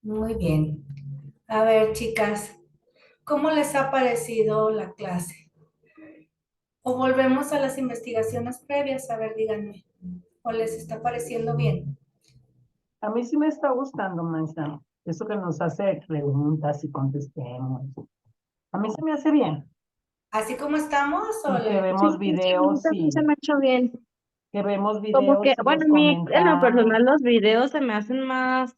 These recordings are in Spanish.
Muy bien. A ver, chicas, ¿cómo les ha parecido la clase? ¿O volvemos a las investigaciones previas? A ver, díganme. ¿O les está pareciendo bien? A mí sí me está gustando, maestra. Eso que nos hace preguntas y contestemos. A mí se me hace bien. ¿Así como estamos? ¿O Y que le... Sí, vemos sí, a mí videos también se y me ha hecho bien. que vemos Como que, videos y bueno, los a mí en lo comentamos. personal los videos se me hacen más,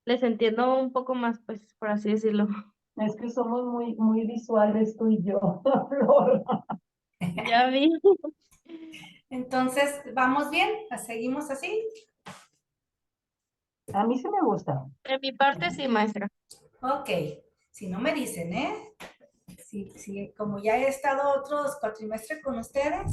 les entiendo un poco más, pues, por así decirlo. Es que somos muy visuales tú y yo, Flor. Ya vi. Entonces, ¿vamos bien? ¿Seguimos así? A mí sí me gusta. De mi parte, sí, maestra. Ok. Si no me dicen, ¿eh? Sí, como ya he estado otros cuatrimestres con ustedes,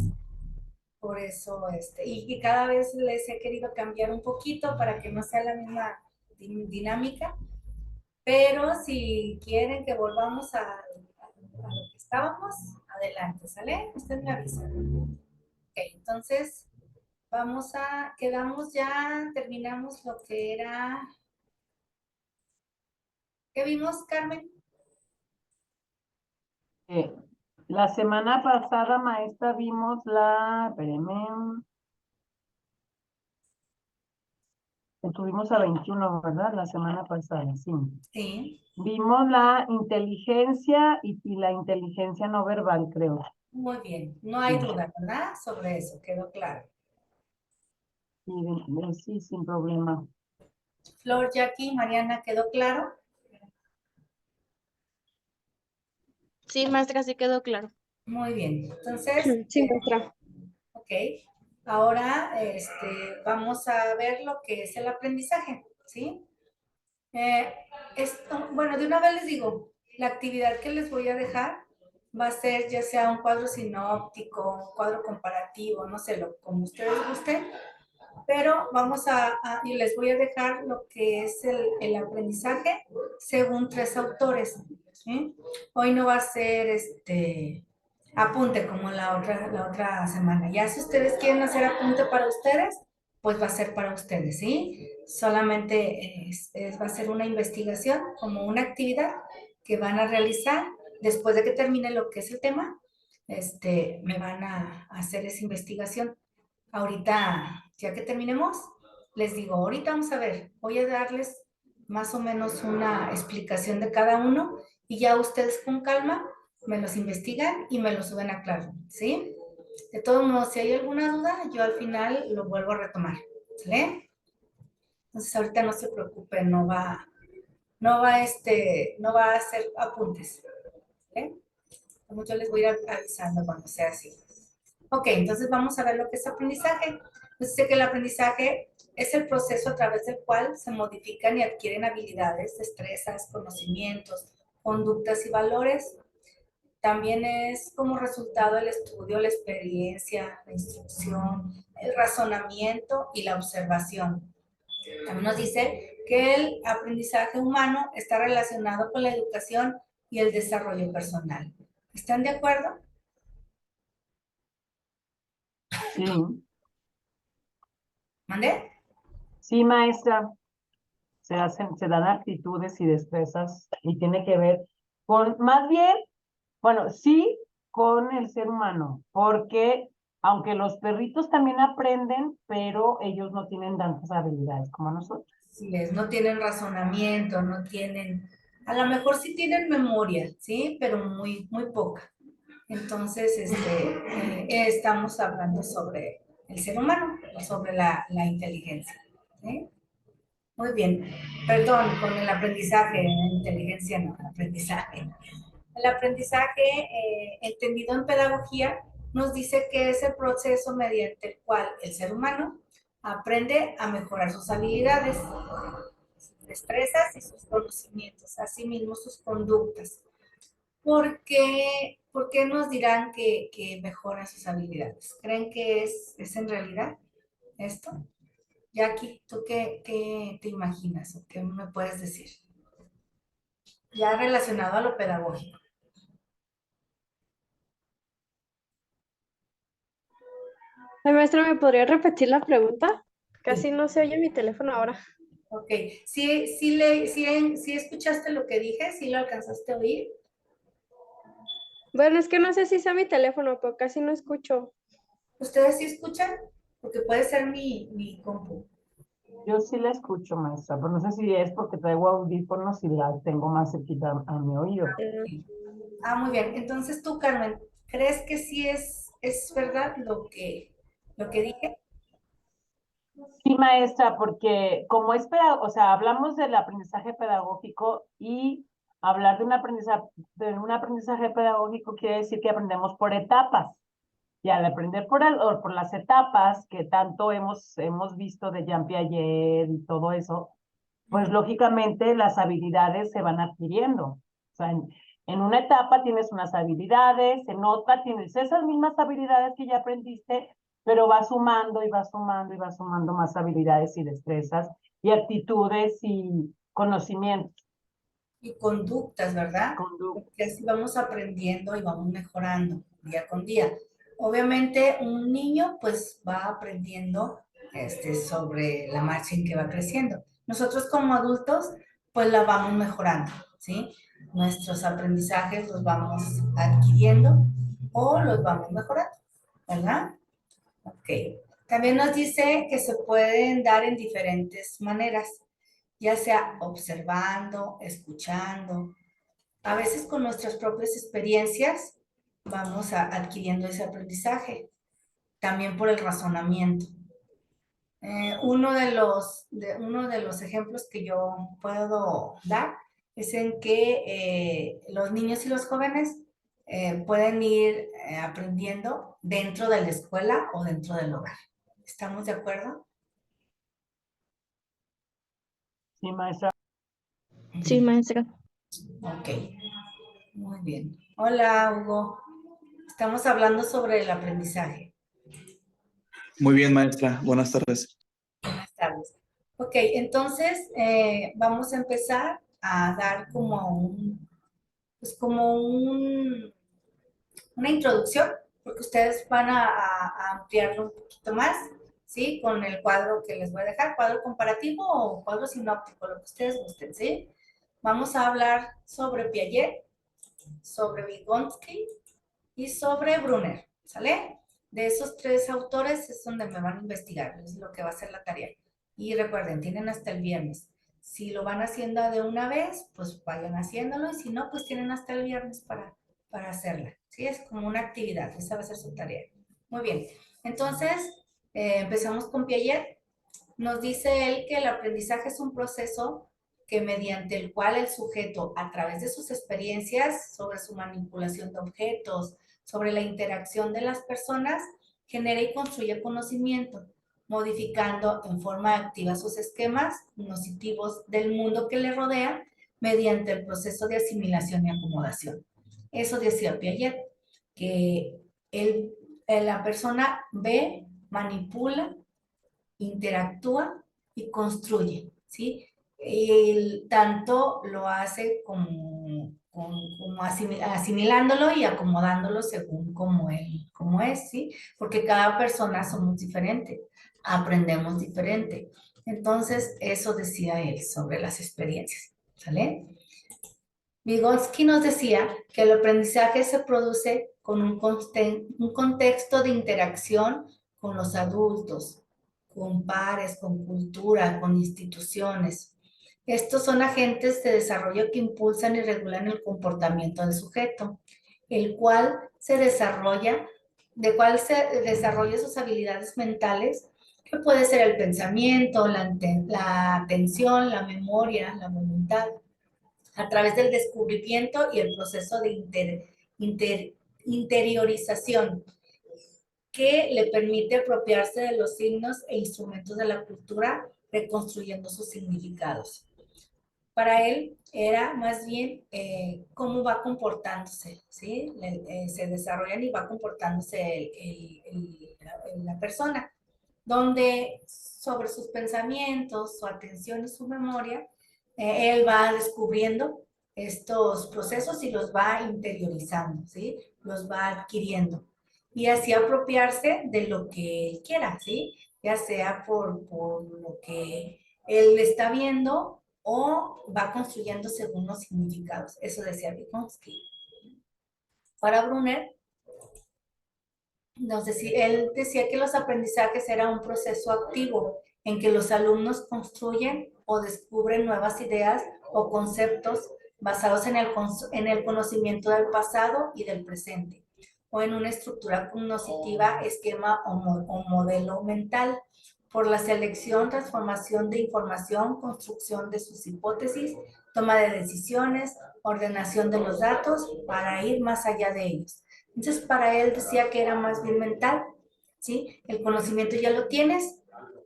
por eso, y cada vez les he querido cambiar un poquito para que no sea la misma dinámica, pero si quieren que volvamos a lo que estábamos, adelante, ¿sale? Usted me avisa. Ok, entonces quedamos ya, terminamos lo que era, ¿qué vimos, Carmen? Eh, la semana pasada, maestra, vimos espéreme, estuvimos a 21, ¿verdad? La semana pasada, sí. Sí, Vimos la inteligencia y la inteligencia no verbal, creo. muy bien, no hay duda, ¿verdad? Sobre eso, quedó claro. Sí, sin problema. Flor, Jackie, Mariana, ¿quedó claro? Sí, maestra, sí quedó claro. Muy bien, entonces, Sí, maestra. ok, ahora vamos a ver lo que es el aprendizaje, ¿sí? Bueno, de una vez les digo, la actividad que les voy a dejar va a ser ya sea un cuadro sinóptico, un cuadro comparativo, no sé, como ustedes gusten, pero y les voy a dejar lo que es el aprendizaje según tres autores. ¿Sí? Hoy no va a ser apunte como la otra semana. Ya si ustedes quieren hacer apunte para ustedes, pues va a ser para ustedes, ¿sí? Solamente va a ser una investigación como una actividad que van a realizar después de que termine lo que es el tema. Me van a hacer esa investigación. Ahorita, ya que terminemos, les digo, ahorita vamos a ver, voy a darles más o menos una explicación de cada uno y ya ustedes con calma me los investigan y me los suben a Claro, ¿sí? De todos modos, si hay alguna duda, yo al final lo vuelvo a retomar, ¿sale? Entonces ahorita no se preocupen, no va a hacer apuntes, ¿eh? Como yo les voy a ir avisando cuando sea así. Ok, entonces vamos a ver lo que es aprendizaje. Pues dice que el aprendizaje es el proceso a través del cual se modifican y adquieren habilidades, destrezas, conocimientos, conductas y valores. También es como resultado el estudio, la experiencia, la instrucción, el razonamiento y la observación. También nos dice que el aprendizaje humano está relacionado con la educación y el desarrollo personal. ¿Están de acuerdo? Sí, ¿Mandé? sí, maestra. Se dan actitudes y destrezas y tiene que ver con, más bien, bueno, sí, con el ser humano, porque aunque los perritos también aprenden, pero ellos no tienen tantas habilidades como nosotros. Si no tienen razonamiento, no tienen, a lo mejor sí tienen memoria, ¿sí? Pero muy, muy poca. Entonces, estamos hablando sobre el ser humano, sobre la inteligencia, ¿sí? Muy bien. Perdón, con el aprendizaje, inteligencia no, aprendizaje. El aprendizaje, entendido en pedagogía, nos dice que es el proceso mediante el cual el ser humano aprende a mejorar sus habilidades, sus destrezas y sus conocimientos, asimismo sus conductas. ¿Por qué nos dirán que mejoran sus habilidades? ¿Creen que es en realidad esto? Jackie, ¿tú qué te imaginas o qué me puedes decir? Ya relacionado a lo pedagógico. Ay, maestra, ¿me podría repetir la pregunta? Sí. Casi no se oye mi teléfono ahora. Ok, sí escuchaste lo que dije, sí lo alcanzaste a oír. Bueno, es que no sé si sea mi teléfono, pero casi no escucho. ¿Ustedes sí escuchan? Porque puede ser mi compu. Yo sí la escucho, maestra, pero no sé si es porque traigo audífonos y la tengo más cerquita a mi oído. Eh, Muy bien. Entonces tú, Carmen, ¿crees que sí es verdad lo que dije? Sí, maestra, porque como es o sea, hablamos del aprendizaje pedagógico y hablar de un aprendizaje pedagógico quiere decir que aprendemos por etapas. Y al aprender o por las etapas que tanto hemos visto de Jean Piaget y todo eso, pues lógicamente las habilidades se van adquiriendo. O sea, en una etapa tienes unas habilidades, en otra tienes esas mismas habilidades que ya aprendiste, pero vas sumando y vas sumando y vas sumando más habilidades y destrezas y actitudes y conocimientos. Y conductas, ¿verdad? Conducta. Porque así vamos aprendiendo y vamos mejorando día con día. Obviamente un niño pues va aprendiendo sobre la marcha en que va creciendo. Nosotros como adultos pues la vamos mejorando, ¿sí? Nuestros aprendizajes los vamos adquiriendo o los vamos mejorando, ¿verdad? Ok. También nos dice que se pueden dar en diferentes maneras, ya sea observando, escuchando. A veces con nuestras propias experiencias vamos adquiriendo ese aprendizaje, también por el razonamiento. Uno de los ejemplos que yo puedo dar es en que los niños y los jóvenes pueden ir aprendiendo dentro de la escuela o dentro del hogar. ¿Estamos de acuerdo? Sí, maestra. Sí, maestra. Ok, muy bien. Hola, Hugo. Estamos hablando sobre el aprendizaje. Muy bien, maestra. Buenas tardes. Buenas tardes. Ok, entonces vamos a empezar a dar una introducción, porque ustedes van a ampliarlo un poquito más, ¿sí? Con el cuadro que les voy a dejar, cuadro comparativo o cuadro sinóptico, lo que ustedes gusten, ¿sí? Vamos a hablar sobre Piaget, sobre Vygotsky y sobre Brunner, ¿sale? De esos tres autores es donde me van a investigar, es lo que va a ser la tarea. Y recuerden, tienen hasta el viernes. Si lo van haciendo de una vez, pues vayan haciéndolo, y si no, pues tienen hasta el viernes para hacerla. ¿Sí? Es como una actividad, esa va a ser su tarea. Muy bien, entonces empezamos con Piaget. Nos dice él que el aprendizaje es un proceso que mediante el cual el sujeto, a través de sus experiencias sobre su manipulación de objetos, sobre la interacción de las personas, genera y construye conocimiento, modificando en forma activa sus esquemas cognitivos del mundo que le rodea mediante el proceso de asimilación y acomodación. Eso decía Piaget, que la persona ve, manipula, interactúa y construye, ¿sí? Tanto lo hace como asimilándolo y acomodándolo según como es, ¿sí? Porque cada persona somos diferentes, aprendemos diferente. Entonces, eso decía él sobre las experiencias, ¿sale? Vygotsky nos decía que el aprendizaje se produce con un contexto de interacción con los adultos, con pares, con cultura, con instituciones. Estos son agentes de desarrollo que impulsan y regulan el comportamiento del sujeto, el cual se desarrolla, de cual se desarrolla sus habilidades mentales, que puede ser el pensamiento, la atención, la memoria, la voluntad a través del descubrimiento y el proceso de interiorización que le permite apropiarse de los signos e instrumentos de la cultura, reconstruyendo sus significados. Para él era más bien cómo va comportándose, ¿sí? Se desarrollan y va comportándose la persona, donde sobre sus pensamientos, su atención y su memoria, él va descubriendo estos procesos y los va interiorizando, ¿sí? Los va adquiriendo. Y así apropiarse de lo que él quiera, ¿sí? Ya sea por lo que Él está viendo o va construyendo según los significados. Eso decía Vygotsky. Para Brunner, él decía que los aprendizajes era un proceso activo en que los alumnos construyen o descubren nuevas ideas o conceptos basados en el conocimiento del pasado y del presente, o en una estructura cognitiva, esquema o modelo mental, por la selección, transformación de información, construcción de sus hipótesis, toma de decisiones, ordenación de los datos para ir más allá de ellos. Entonces, para él decía que era más bien mental, ¿sí? El conocimiento ya lo tienes,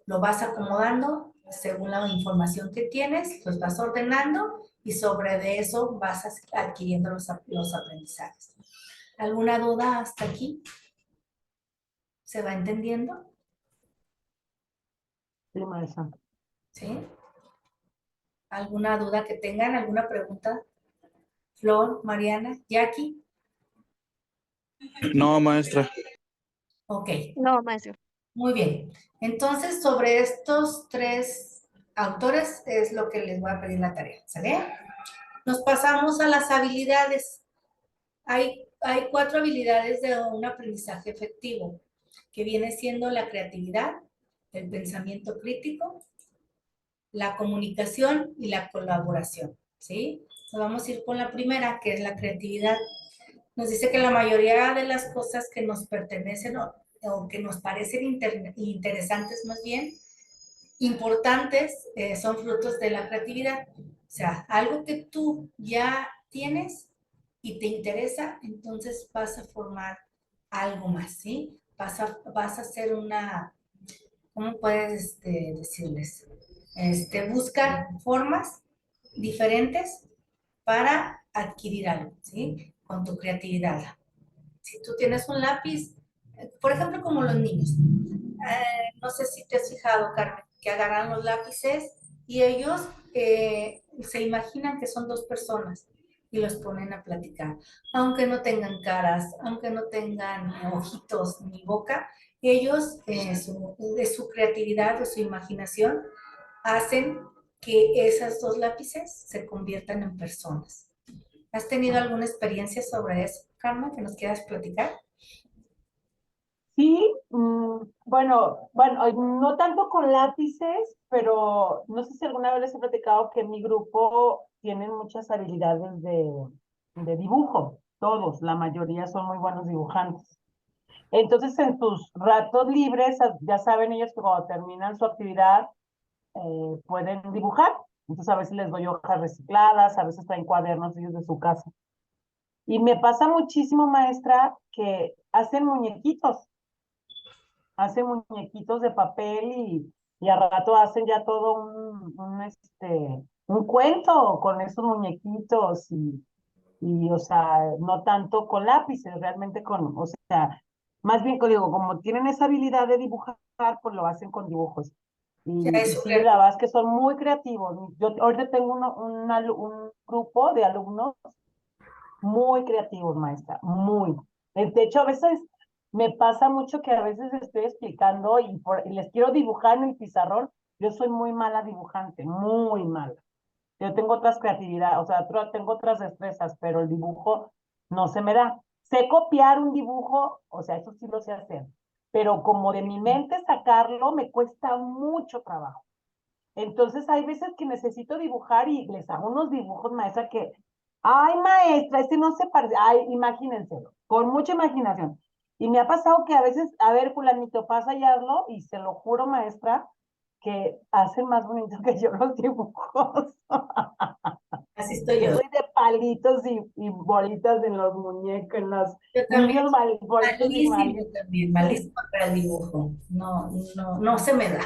lo vas acomodando según la información que tienes, los vas ordenando y sobre de eso vas adquiriendo los aprendizajes. ¿Alguna duda hasta aquí? ¿Se va entendiendo? Sí, maestra. ¿Sí? ¿Alguna duda que tengan? ¿Alguna pregunta? Flor, Mariana, Jackie. No, maestra. Ok, No, maestro. muy bien. Entonces, sobre estos 3 autores es lo que les voy a pedir la tarea, ¿sale? Nos pasamos a las habilidades. Hay 4 habilidades de un aprendizaje efectivo, que viene siendo la creatividad, el pensamiento crítico, la comunicación y la colaboración, ¿sí? Nos vamos a ir con la primera, que es la creatividad. Nos dice que la mayoría de las cosas que nos pertenecen o que nos parecen interesantes más bien, importantes, son frutos de la creatividad. O sea, algo que tú ya tienes y te interesa, entonces vas a formar algo más, ¿sí? Vas a hacer ¿cómo puedes decirles? Buscar formas diferentes para adquirir algo, ¿sí? Con tu creatividad. Si tú tienes un lápiz, por ejemplo, como los niños, no sé si te has fijado, Carmen, que agarran los lápices y ellos se imaginan que son 2 personas y los ponen a platicar. Aunque no tengan caras, aunque no tengan ojitos ni boca, ellos, de su creatividad, de su imaginación, hacen que esas 2 lápices se conviertan en personas. ¿Has tenido alguna experiencia sobre eso, Carmen, que nos quieras platicar? Sí, bueno, no tanto con lápices, pero no sé si alguna vez les he platicado que en mi grupo tienen muchas habilidades de dibujo. Todos, la mayoría son muy buenos dibujantes. Entonces, en sus ratos libres, ya saben ellos que cuando terminan su actividad, pueden dibujar. Entonces, a veces les doy hojas recicladas, a veces traen cuadernos ellos de su casa. Y me pasa muchísimo, maestra, que hacen muñequitos de papel y a rato hacen ya todo un cuento con esos muñequitos o sea, no tanto con lápices, realmente o sea, más bien, digo, como tienen esa habilidad de dibujar, pues lo hacen con dibujos. Ya Y es su sí, la verdad es que son muy creativos. Yo ahorita tengo un grupo de alumnos muy creativos, maestra, muy. De hecho, a veces me pasa mucho que a veces estoy explicando y les quiero dibujar en el pizarrón. Yo soy muy mala dibujante, muy mala. Yo tengo otras creatividades, o sea, tengo otras destrezas, pero el dibujo no se me da. Sé copiar un dibujo, o sea, eso sí lo sé hacer, pero como de mi mente sacarlo me cuesta mucho trabajo. Entonces hay veces que necesito dibujar y les hago unos dibujos, maestra, ay, maestra, este no se parece, ay, imagínenselo, con mucha imaginación. Y me ha pasado que a veces, a ver, fulanito, pasa y hazlo, y se lo juro, maestra, que hace más bonito que yo los dibujos. Así estoy Yo yo. soy de palitos y bolitas en los muñecos, en los Yo también niños bolitos y malísimo malitos. también, malísimo para el dibujo. No, no, no se me da.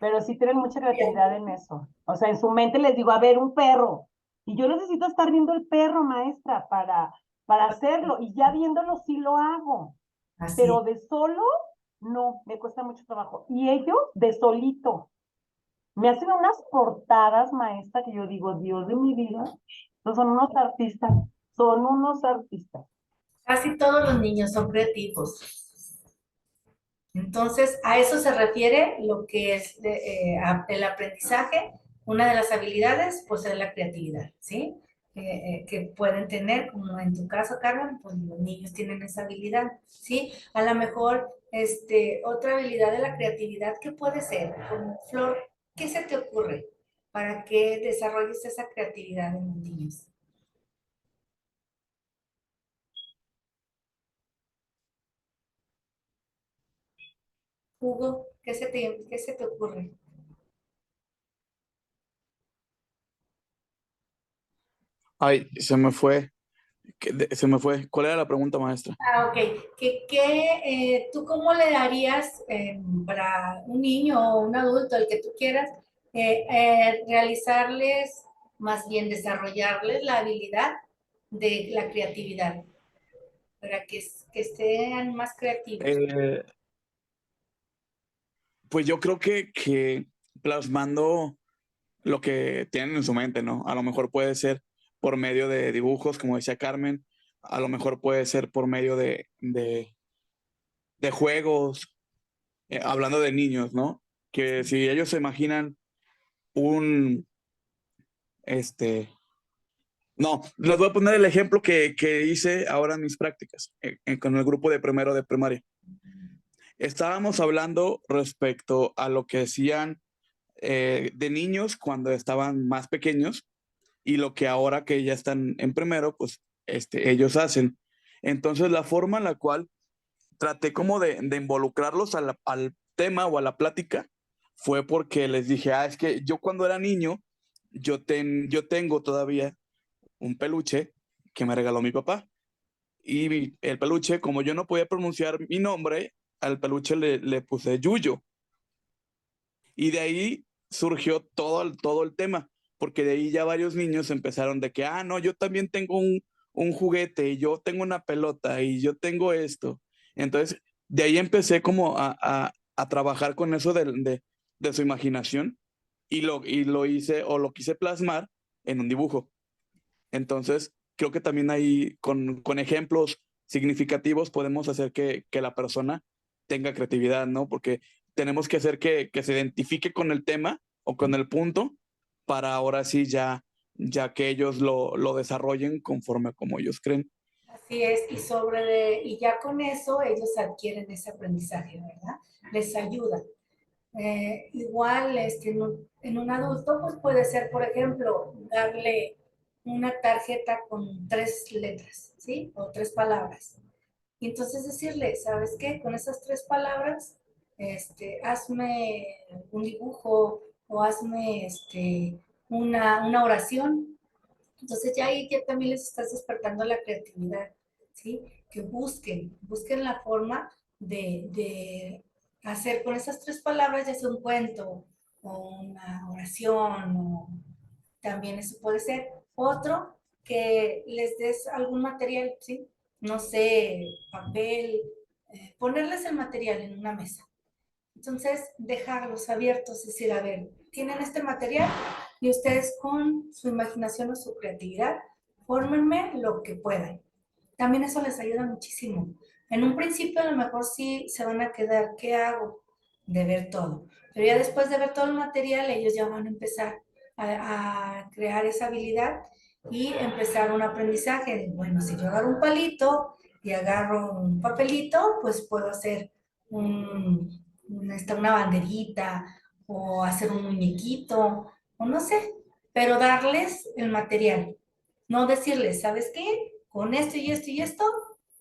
Pero sí tienen mucha creatividad en eso. O sea, en su mente les digo, a ver, un perro. Y yo necesito estar viendo el perro, maestra, para hacerlo. Y ya viéndolo sí lo hago. Así. Pero de solo, no, me cuesta mucho trabajo. Y ellos de solito. Me hacen unas portadas, maestra, que yo digo, Dios de mi vida, no son unos artistas, son unos artistas. Casi todos los niños son creativos. Entonces, a eso se refiere lo que es el aprendizaje. Una de las habilidades, pues, es la creatividad, ¿sí? Que pueden tener, como en tu caso, Carmen, pues los niños tienen esa habilidad, ¿sí? A lo mejor, otra habilidad de la creatividad, ¿qué puede ser? Como Flor, ¿qué se te ocurre para que desarrolles esa creatividad en los niños? Hugo, qué se te ocurre? Ay, se me fue. Se me fue. ¿Cuál era la pregunta, maestra? Ah, ok. ¿Tú cómo le darías para un niño o un adulto, el que tú quieras, realizarles, más bien desarrollarles la habilidad de la creatividad para que sean más creativos? Eh, pues yo creo que plasmando lo que tienen en su mente, ¿no? A lo mejor puede ser por medio de dibujos, como decía Carmen, a lo mejor puede ser por medio de juegos, hablando de niños, ¿no? Que si ellos se imaginan un, este, no, les voy a poner el ejemplo que hice ahora en mis prácticas, con el grupo de primero de primaria. Estábamos hablando respecto a lo que hacían de niños cuando estaban más pequeños y lo que ahora que ya están en primero, pues ellos hacen. Entonces, la forma en la cual traté como de involucrarlos al tema o a la plática fue porque les dije, es que yo cuando era niño, yo tengo todavía un peluche que me regaló mi papá. Y el peluche, como yo no podía pronunciar mi nombre, al peluche le puse Yuyo. Y de ahí surgió todo el tema, porque de ahí ya varios niños empezaron de que, no, yo también tengo un juguete, y yo tengo una pelota, y yo tengo esto. Entonces, de ahí empecé como a trabajar con eso de su imaginación y lo hice o lo quise plasmar en un dibujo. Entonces, creo que también ahí con ejemplos significativos podemos hacer que la persona tenga creatividad, ¿no? Porque tenemos que hacer que se identifique con el tema o con el punto para ahora sí ya que ellos lo desarrollen conforme a como ellos creen. Así es, y ya con eso ellos adquieren ese aprendizaje, ¿verdad? Les ayuda. Igual en un adulto, pues puede ser, por ejemplo, darle una tarjeta con 3 letras, ¿sí? O 3 palabras. Y entonces decirle, ¿sabes qué? Con esas 3 palabras, hazme un dibujo o hazme una oración. Entonces ya ahí ya también les estás despertando la creatividad, ¿sí? Que busquen la forma de hacer con esas 3 palabras, ya sea un cuento o una oración, o también eso puede ser. Otro, que les des algún material, ¿sí? No sé, papel, ponerles el material en una mesa. Entonces, dejarlos abiertos, es decir, a ver, tienen este material y ustedes con su imaginación o su creatividad, fórmenme lo que puedan. También eso les ayuda muchísimo. En un principio a lo mejor sí se van a quedar, ¿qué hago? De ver todo. Pero ya después de ver todo el material, ellos ya van a empezar a crear esa habilidad y empezar un aprendizaje de, bueno, si yo agarro un palito y agarro un papelito, pues puedo hacer una banderita o hacer un muñequito o no sé, pero darles el material, no decirles, ¿sabes qué? Con esto y esto y esto,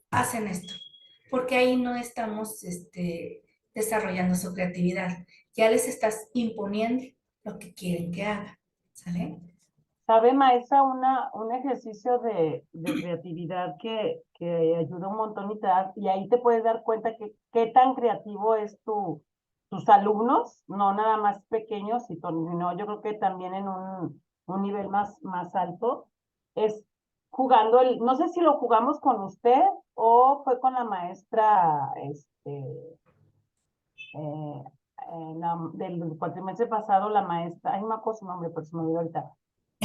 hacen esto, porque ahí no estamos desarrollando su creatividad, ya les estás imponiendo lo que quieren que hagan, ¿sale? ¿Sabe, maestra, un ejercicio de creatividad que ayuda un montón y ahí te puedes dar cuenta que qué tan creativo es tus alumnos, no nada más pequeños, sino yo creo que también en un nivel más alto, es jugando no sé si lo jugamos con usted o fue con la maestra, del cuatrimestre pasado, la maestra, ay, no me acuerdo su nombre, pero se me olvidó ahorita,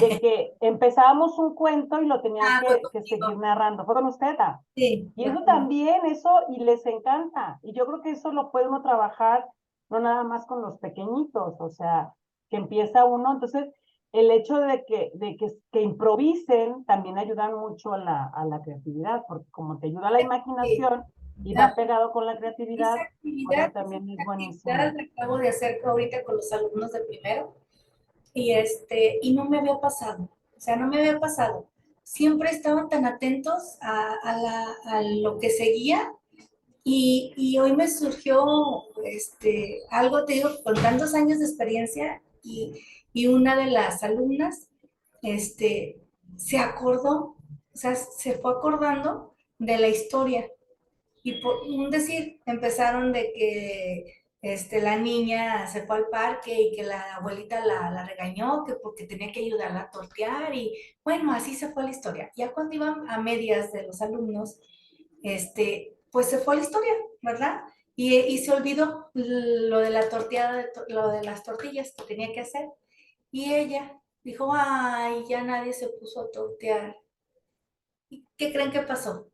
de que empezábamos un cuento y lo tenían Ah, fue que seguir contigo. narrando. ¿Fue con usted? Ah. Sí, Y fue eso conmigo. también, eso, y les encanta. Y yo creo que eso lo puede uno trabajar no nada más con los pequeñitos, o sea, que empieza uno. Entonces, el hecho que improvisen también ayuda mucho a la creatividad, porque como te ayuda a la Sí. imaginación y Ah, va pegado con la creatividad, pues eso esa también es actividad buenísimo. la acabo de hacer ahorita con los alumnos de primero y no me había pasado, o sea, no me había pasado. Siempre estaban tan atentos a lo que seguía y hoy me surgió algo, te digo, con tantos años de experiencia y una de las alumnas este, se acordó, o sea, se fue acordando de la historia. Y por un decir, empezaron de que la niña se fue al parque y que la abuelita la regañó, que porque tenía que ayudarla a tortear y bueno, así se fue la historia. Ya cuando iban a medias de los alumnos, pues se fue la historia, ¿verdad? Y se olvidó lo de la torteada, lo de las tortillas que tenía que hacer. Y ella dijo, ay, ya nadie se puso a tortear. ¿Y qué creen que pasó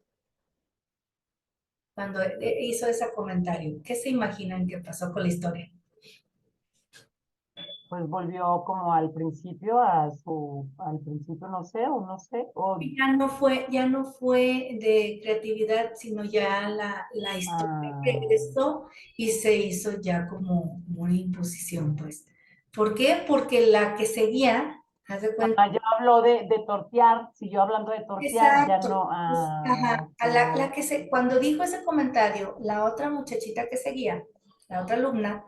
cuando hizo ese comentario? ¿Qué se imaginan que pasó con la historia? Pues volvió como al principio, no sé, o no sé, o, Ya no fue de creatividad, sino ya la historia ah, regresó y se hizo ya como una imposición, pues. ¿Por qué? Porque la que seguía, haz de cuenta. ya habló de tortear, siguió hablando de tortear, ya Exacto. no, Pues, ajá, ok. a la que cuando dijo ese comentario, la otra muchachita que seguía, la otra alumna,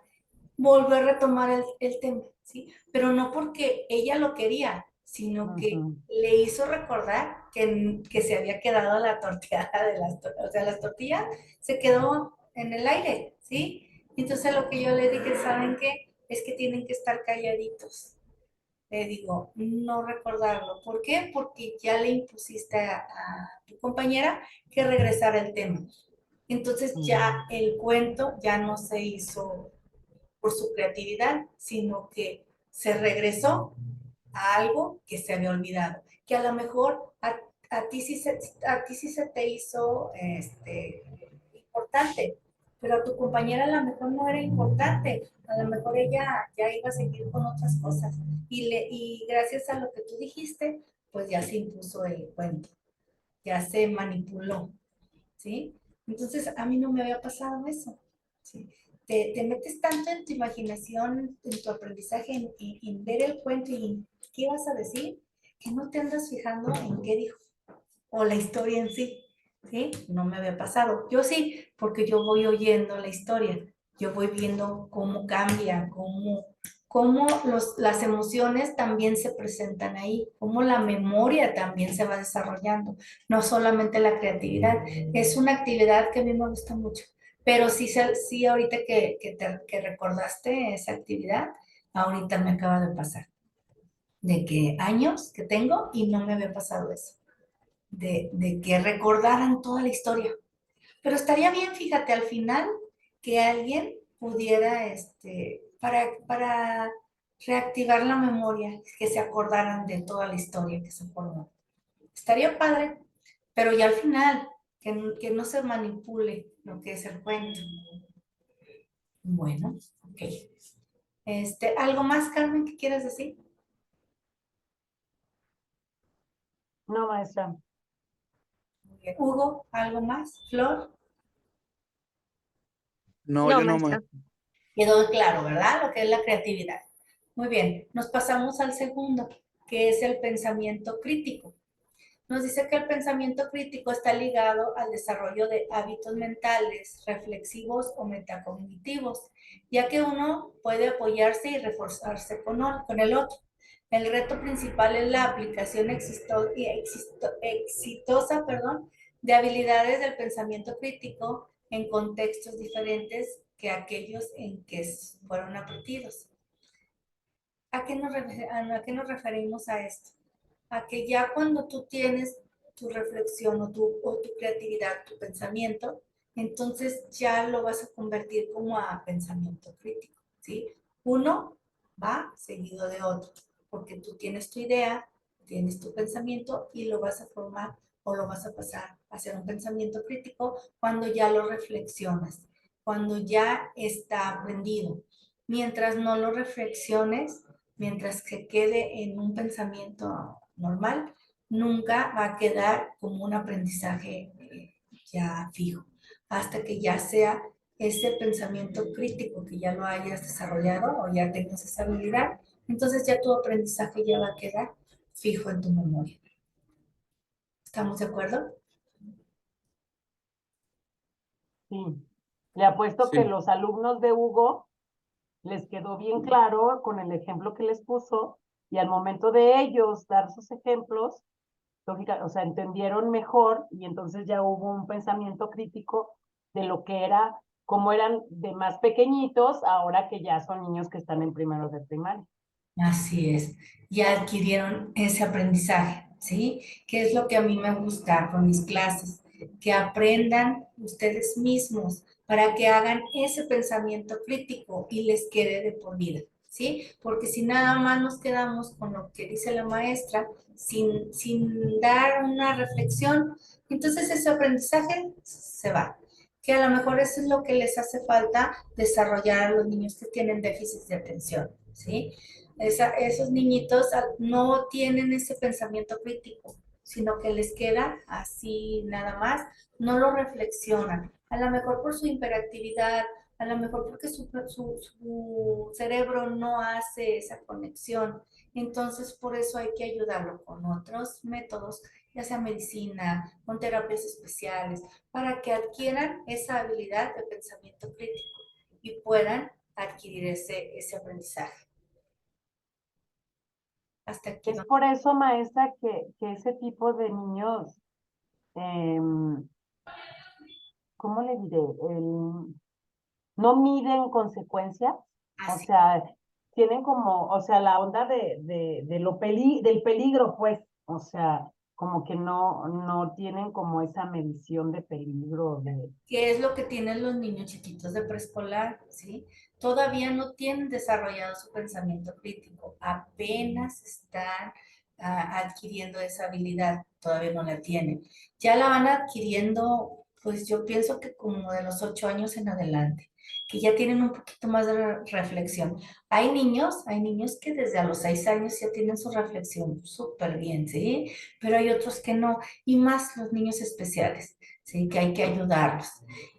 volvió a retomar el tema, ¿sí? Pero no porque ella lo quería, sino que Ujú. le hizo recordar que se había quedado la torteada de o sea, las tortillas se quedó en el aire, ¿sí? Entonces lo que yo le dije, ¿saben qué? Es que tienen que estar calladitos. Le digo, no recordarlo. ¿Por qué? Porque ya le impusiste a tu compañera que regresara el tema. Entonces ya Mm. el cuento ya no se hizo por su creatividad, sino que se regresó a algo que se había olvidado, que a lo mejor a ti sí se te hizo importante, pero a tu compañera a lo mejor no era importante, a lo mejor ella ya iba a seguir con otras cosas y gracias a lo que tú dijiste, pues ya se impuso el cuento, ya se manipuló, ¿sí? Entonces, a mí no me había pasado eso, ¿sí? Te metes tanto en tu imaginación, en tu aprendizaje, en ver el cuento y en qué vas a decir, que no te andas fijando en qué dijo, o la historia en sí, ¿sí? No me había pasado. Yo sí, porque yo voy oyendo la historia, yo voy viendo cómo cambia, cómo las emociones también se presentan ahí, cómo la memoria también se va desarrollando, no solamente la creatividad. Es una actividad que a mí me gusta mucho, pero sí, sí ahorita que recordaste esa actividad, ahorita me acaba de pasar, de que años que tengo y no me había pasado eso, de que recordaran toda la historia. Pero estaría bien, fíjate, al final que alguien pudiera, para reactivar la memoria, que se acordaran de toda la historia que se formó. Estaría padre, pero ya al final, que no se manipule lo que es el cuento. Bueno, ok. ¿Algo más, Carmen, que quieras decir? No, maestra. Muy bien. Hugo, ¿algo más? Flor, No, No, yo no me. maestra. quedó claro, ¿verdad? Lo que es la creatividad. Muy bien, nos pasamos al segundo, que es el pensamiento crítico. Nos dice que el pensamiento crítico está ligado al desarrollo de hábitos mentales, reflexivos o metacognitivos, ya que uno puede apoyarse y reforzarse con el otro. El reto principal es la aplicación exitosa, perdón, de habilidades del pensamiento crítico en contextos diferentes que aquellos en que fueron aprendidos. ¿A qué nos referimos a esto? A que ya cuando tú tienes tu reflexión o tu creatividad, tu pensamiento, entonces ya lo vas a convertir como a pensamiento crítico, ¿sí? Uno va seguido de otro. porque tú tienes tu idea, tienes tu pensamiento y lo vas a formar o lo vas a pasar a hacer un pensamiento crítico cuando ya lo reflexionas, cuando ya está aprendido. Mientras no lo reflexiones, mientras se quede en un pensamiento normal, nunca va a quedar como un aprendizaje ya fijo, hasta que ya sea ese pensamiento crítico que ya lo hayas desarrollado o ya tengas esa habilidad, entonces ya tu aprendizaje ya va a quedar fijo en tu memoria. ¿Estamos de acuerdo? Sí. Le apuesto que Sí. los alumnos de Hugo les quedó bien claro con el ejemplo que les puso y al momento de ellos dar sus ejemplos, lógica, o sea, entendieron mejor y entonces ya hubo un pensamiento crítico de lo que era, como eran de más pequeñitos, ahora que ya son niños que están en primeros de primaria. Así es, ya adquirieron ese aprendizaje, ¿sí? Que es lo que a mí me gusta con mis clases, que aprendan ustedes mismos para que hagan ese pensamiento crítico y les quede de por vida, ¿sí? Porque si nada más nos quedamos con lo que dice la maestra, sin dar una reflexión, entonces ese aprendizaje se va. Que a lo mejor eso es lo que les hace falta desarrollar a los niños que tienen déficit de atención, ¿sí? Esos niñitos no tienen ese pensamiento crítico, sino que les queda así nada más, no lo reflexionan. A lo mejor por su hiperactividad, a lo mejor porque su cerebro no hace esa conexión. Entonces, por eso hay que ayudarlo con otros métodos, ya sea medicina, con terapias especiales, para que adquieran esa habilidad de pensamiento crítico y puedan adquirir ese aprendizaje. Hasta aquí Es va. por eso, maestra, que ese tipo de niños, eh, ¿cómo le diré? No miden consecuencias, o Así, sea, tienen como, o sea, la onda de del peligro, pues, o sea, como que no tienen como esa medición de peligro, de, ¿qué es lo que tienen los niños chiquitos de preescolar? ¿Sí? Todavía no tienen desarrollado su pensamiento crítico, apenas están adquiriendo esa habilidad, todavía no la tienen. Ya la van adquiriendo, pues yo pienso que como de los 8 años en adelante, que ya tienen un poquito más de reflexión. Hay niños que desde a los 6 años ya tienen su reflexión súper bien, ¿sí? Pero hay otros que no, y más los niños especiales. Sí, que hay que ayudarlos.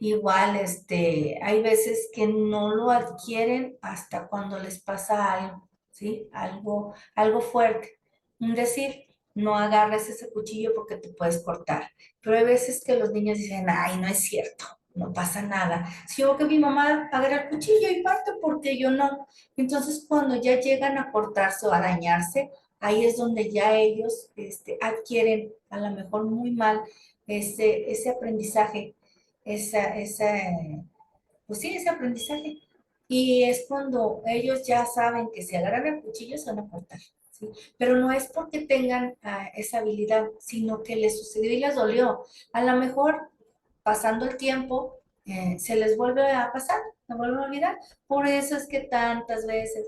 Igual, hay veces que no lo adquieren hasta cuando les pasa algo, ¿sí? Algo fuerte. Un decir, no agarres ese cuchillo porque te puedes cortar. Pero hay veces que los niños dicen, ay, no es cierto, no pasa nada. Si yo veo que mi mamá agarra el cuchillo y parte porque yo no. Entonces, cuando ya llegan a cortarse o a dañarse, ahí es donde ya ellos, adquieren, a lo mejor muy mal, ese aprendizaje, pues sí, ese aprendizaje. Y es cuando ellos ya saben que si agarran el cuchillo se van a cortar, ¿sí? Pero no es porque tengan esa habilidad, sino que les sucedió y les dolió. A lo mejor, pasando el tiempo, se les vuelve a pasar, se vuelve a olvidar. Por eso es que tantas veces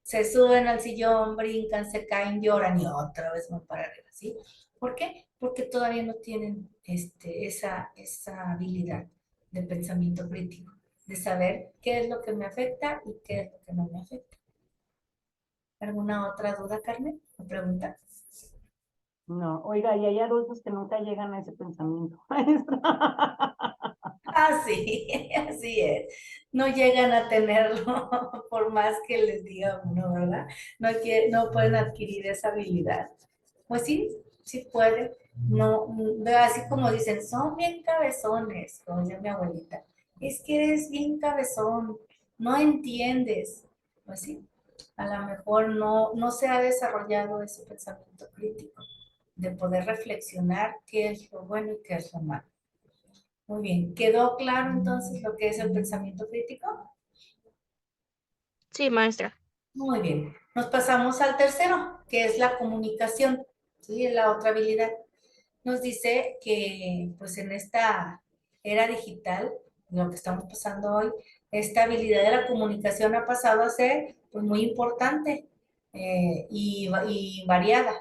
se suben al sillón, brincan, se caen, lloran y otra vez van para arriba, ¿sí? ¿Por qué? Porque todavía no tienen esa habilidad de pensamiento crítico, de saber qué es lo que me afecta y qué es lo que no me afecta. ¿Alguna otra duda, Carmen? ¿O pregunta? no, oiga, y hay adultos que nunca llegan a ese pensamiento, maestra. Ah, sí, así es. No llegan a tenerlo por más que les diga uno, ¿verdad? No pueden adquirir esa habilidad. Pues sí, sí puede. No, así como dicen, son bien cabezones, como dice mi abuelita. Es que eres bien cabezón, no entiendes. Pues sí, a lo mejor no se ha desarrollado ese pensamiento crítico de poder reflexionar qué es lo bueno y qué es lo malo. Muy bien, ¿quedó claro entonces lo que es el pensamiento crítico? Sí, maestra. Muy bien, nos pasamos al tercero, que es la comunicación, ¿sí? La otra habilidad. Nos dice que pues en esta era digital, lo que estamos pasando hoy, esta habilidad de la comunicación ha pasado a ser pues muy importante. y variada.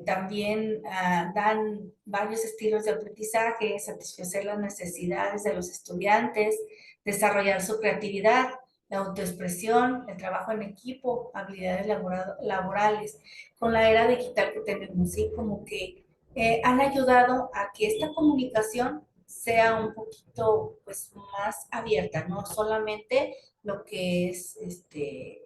También dan varios estilos de aprendizaje, satisfacer las necesidades de los estudiantes, desarrollar su creatividad, la autoexpresión, el trabajo en equipo, habilidades laborales. Con la era digital que tenemos, ¿sí? Como que han ayudado a que esta comunicación sea un poquito pues, más abierta, no solamente lo que es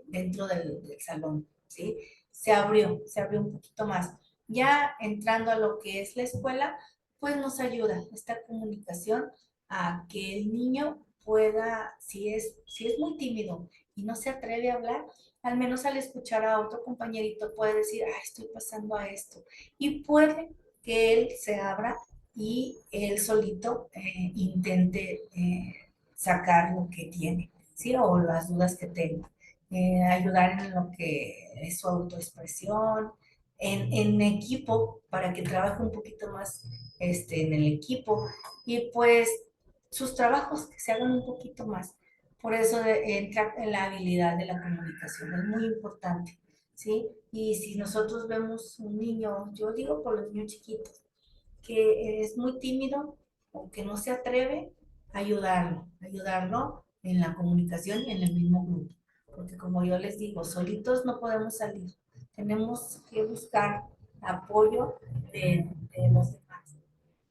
dentro del salón, ¿sí? Se abrió un poquito más. Ya entrando a lo que es la escuela, pues nos ayuda esta comunicación a que el niño pueda, si es muy tímido y no se atreve a hablar, al menos al escuchar a otro compañerito puede decir, ah, estoy pasando a esto. Y puede que él se abra y él solito intente sacar lo que tiene, ¿sí? O las dudas que tenga. Ayudar en lo que es su autoexpresión, en equipo, para que trabaje un poquito más en el equipo y pues sus trabajos que se hagan un poquito más. Por eso entra en la habilidad de la comunicación, es muy importante, ¿sí? Y si nosotros vemos un niño, yo digo por los niños chiquitos, que es muy tímido o que no se atreve, ayudarlo en la comunicación y en el mismo grupo. Porque como yo les digo, solitos no podemos salir. Tenemos que buscar apoyo de los demás.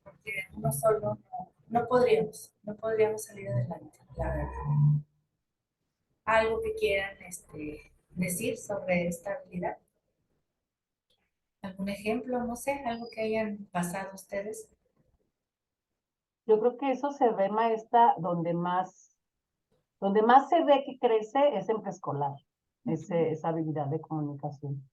Porque uno solo no podríamos salir adelante, la verdad. Algo que quieran decir sobre esta habilidad. ¿Algún ejemplo? No sé, algo que hayan pasado ustedes. Yo creo que eso se ve, maestra, donde más se ve que crece es en preescolar, esa habilidad de comunicación,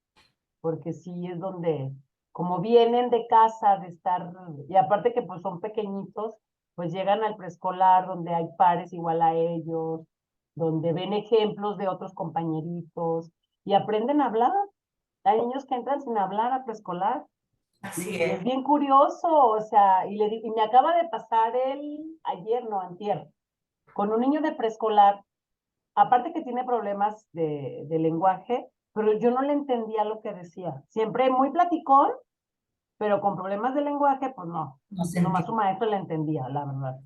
porque sí es donde, como vienen de casa, de estar, y aparte que pues son pequeñitos, pues llegan al preescolar donde hay pares igual a ellos, donde ven ejemplos de otros compañeritos y aprenden a hablar. Hay niños que entran sin hablar a preescolar Así y es es. bien curioso, o sea, y me acaba de pasar ayer, no, antier, con un niño de preescolar, aparte que tiene problemas de lenguaje, pero yo no le entendía lo que decía. Siempre muy platicón, pero con problemas de lenguaje, pues no. No Nomás su sentí. maestro le entendía, la verdad.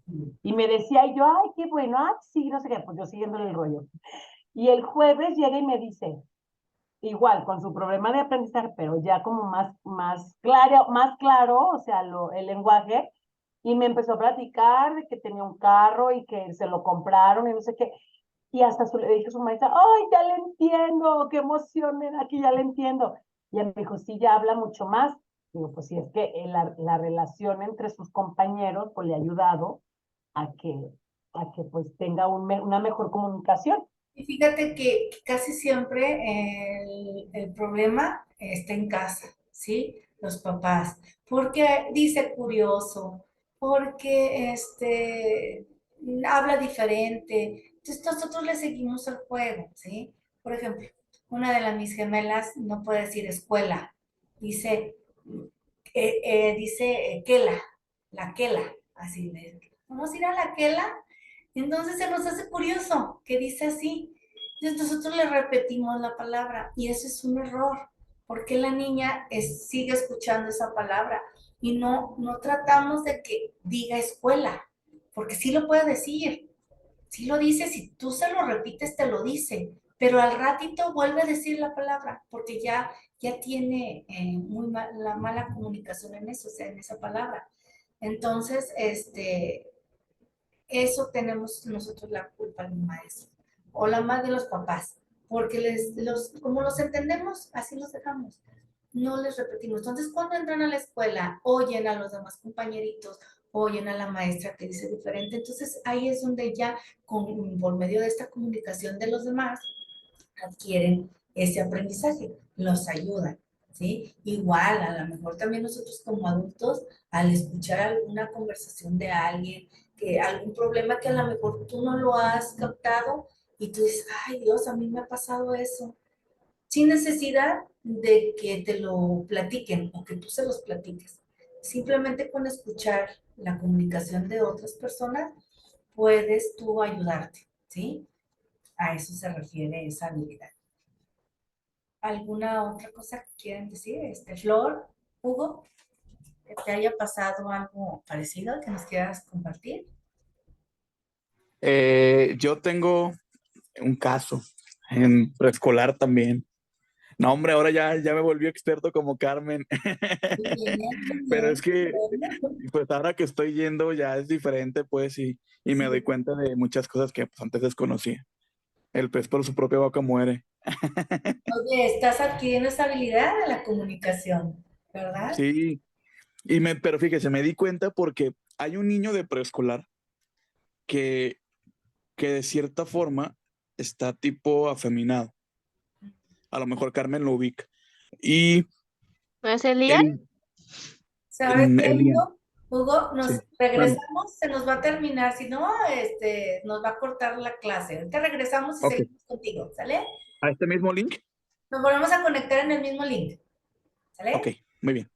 Y me decía, y yo, ay, qué bueno, sí, no sé qué, pues yo siguiéndole el rollo. Y el jueves llega y me dice, igual, con su problema de aprendizaje, pero ya como más claro, o sea, el lenguaje, y me empezó a platicar de que tenía un carro y que se lo compraron y no sé qué. Y hasta le dije a su maestra, ¡ay, ya le entiendo! ¡Qué emoción me da que ya le entiendo! Y ella me dijo, sí, ya habla mucho más. Digo, pues sí, es que la relación entre sus compañeros pues le ha ayudado a que, pues tenga una mejor comunicación. Y fíjate que casi siempre el problema está en casa, ¿sí? Los papás. Porque dice curioso, porque habla diferente. Entonces nosotros le seguimos el juego, ¿sí? Por ejemplo, una de las mis gemelas no puede decir escuela, dice, Kela, la Kela, así de, vamos a ir a la Kela. Entonces se nos hace curioso que dice así. Entonces nosotros le repetimos la palabra y eso es un error, porque la niña sigue escuchando esa palabra y no tratamos de que diga escuela, porque sí lo puede decir, sí lo dice, si tú se lo repites te lo dice, pero al ratito vuelve a decir la palabra, porque ya tiene la mala comunicación en eso, o sea, en esa palabra. Entonces, eso tenemos nosotros la culpa de los maestros o la más de los papás, porque como los entendemos, así los dejamos, no les repetimos. Entonces, cuando entran a la escuela, oyen a los demás compañeritos, oyen a la maestra que dice diferente, entonces ahí es donde ya por medio de esta comunicación de los demás adquieren ese aprendizaje, los ayudan, ¿sí? Igual, a lo mejor también nosotros como adultos, al escuchar alguna conversación de alguien, algún problema que a lo mejor tú no lo has captado y tú dices, ay Dios, a mí me ha pasado eso, sin necesidad de que te lo platiquen o que tú se los platiques. Simplemente con escuchar la comunicación de otras personas, puedes tú ayudarte, ¿sí? A eso se refiere esa habilidad. ¿Alguna otra cosa que quieran decir? Flor, Hugo, que te haya pasado algo parecido que nos quieras compartir. Yo tengo un caso en preescolar también. No, hombre, ahora ya me volví experto como Carmen. Muy bien, muy Pero bien. es que, Bueno, pues ahora que estoy yendo ya es diferente, pues, y me doy sí. cuenta de muchas cosas que pues, antes desconocía. El pez por su propia boca muere. Oye, estás adquiriendo esa habilidad de la comunicación, ¿verdad? Sí, pero fíjese, me di cuenta porque hay un niño de preescolar que, que de cierta forma está tipo afeminado. A lo mejor Carmen lo ubica. Y ¿No es Elías? el, ¿Sabes qué, Elian, Hugo? Hugo, nos sí. Mande. regresamos, se nos va a terminar, si no, nos va a cortar la clase. Ahorita regresamos y Ok. seguimos contigo, ¿sale? ¿A este mismo link? Nos volvemos a conectar en el mismo link, Ok, ¿sale? muy bien.